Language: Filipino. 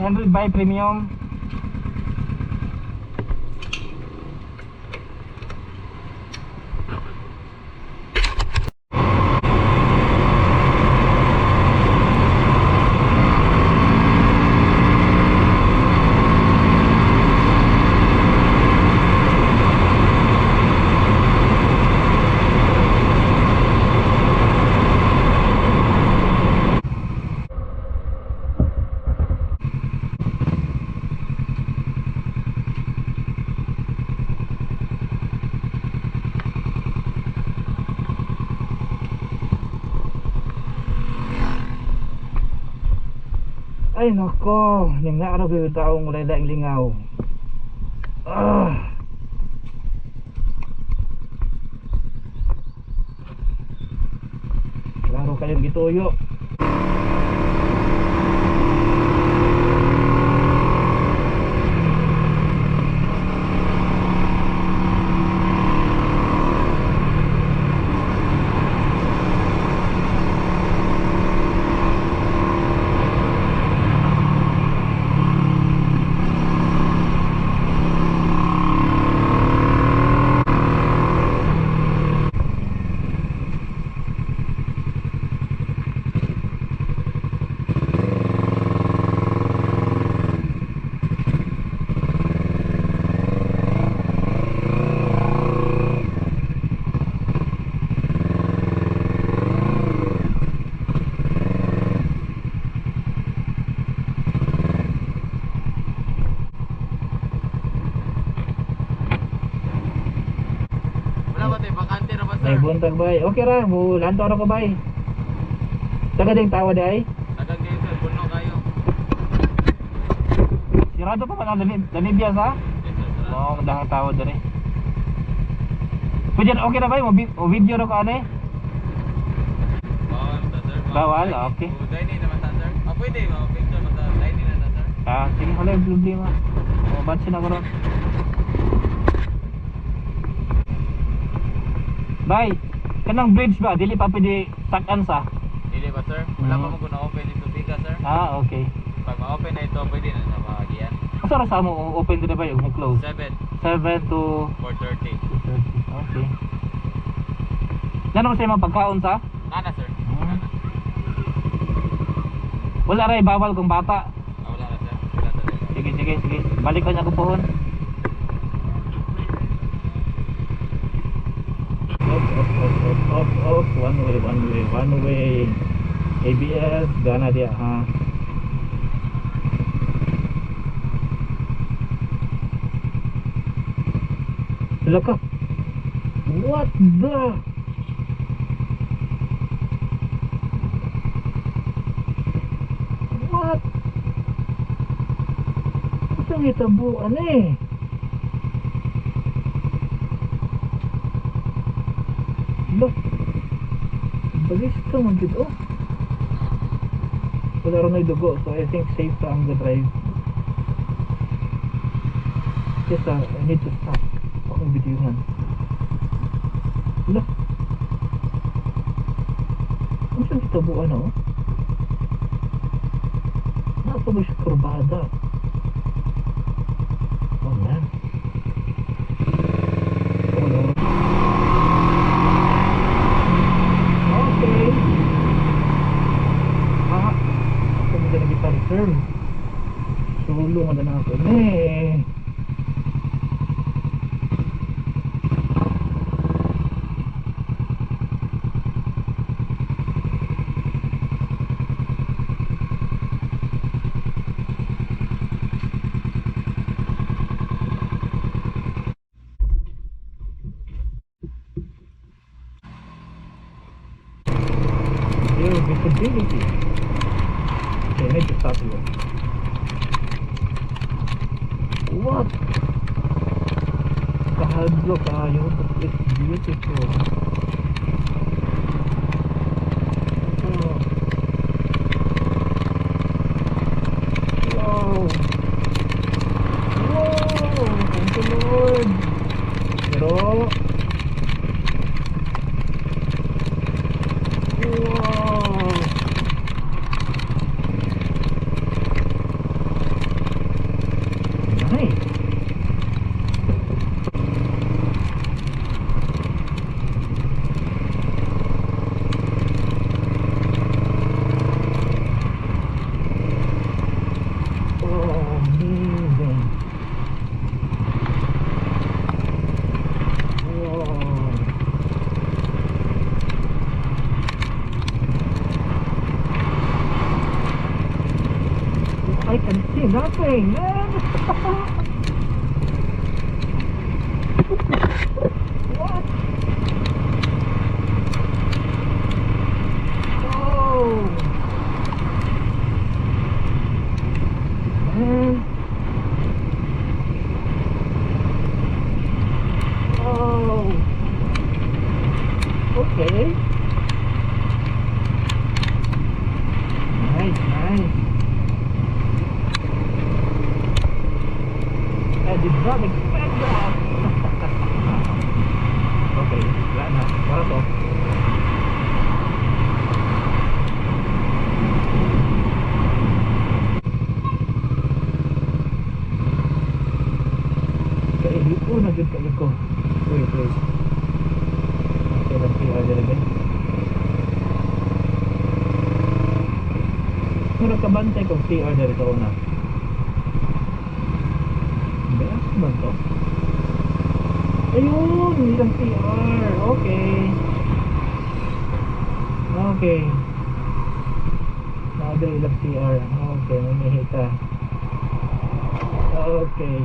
300 by premium. Ay nako, yung naaraw yung taong wala daing lingaw. Klaro kayong gituyo. Ay buntag bay. Okay ra, bulanto ra ko bay. Taga ding tawa day. Taga kayo sir, puno kayo. Sirado pa man dani biasa. Yes sir. Oh, dahang tawa dere. Pwede okay ra bay mo video ra ko ane. Bawal ta sir. Bawal, okay. Dini naman ta sir. Pwede mo picture mo ta dini na ta sir. Sige wala problema. Oh, bansin ako ron. Bay, kanang bridge ba? Dili pa pwede takan sa? Dili ba sir? Wala pa mo kung na-open ito bika sir. Okay. Pag ma-open na ito, pwede na namagian. Asa ra sa mo open din ba yung mo close? 7 to 4:30. 2:30. Okay. Nano sa mga pagkaon sa? Nana sir. Wala ray bawal kung bata. Wala na sir. Wala sir. Sige. Balik ko niya ko pohon. Up. One way. ABS, gana dia ha. Sila ka. What the? What? Isang itabuan eh. Look, balis ka man dito. Wala rin na dugo, so I think safe pa ang drive. Yes, I need to stop. Akong videohan. Look. Ano siyang kitabuan o? Nasa ba siya kurbada? Oh man. Okay. Ako mo dyan naging reserve. Sulong na ako. Visibility. Okay, I need to stop here. What? Kahadlo kayo, but it's beautiful. Oh. Wow. Thank you Lord. Pero Nothing, man. What? Oh. Man. Oh. Okay. Nice, nice. I did not expect that. Okay, wala na. Para to. Kaihip ko, nagkagkagag ko. Wait, wait. Okay, lang PR dyan again. Kung nagkabantay kong PR dyan ito una. Beas ba ito? Ayun! Ilang PR. Okay. Okay. Nakadali ilang PR. Okay, may hita. Okay.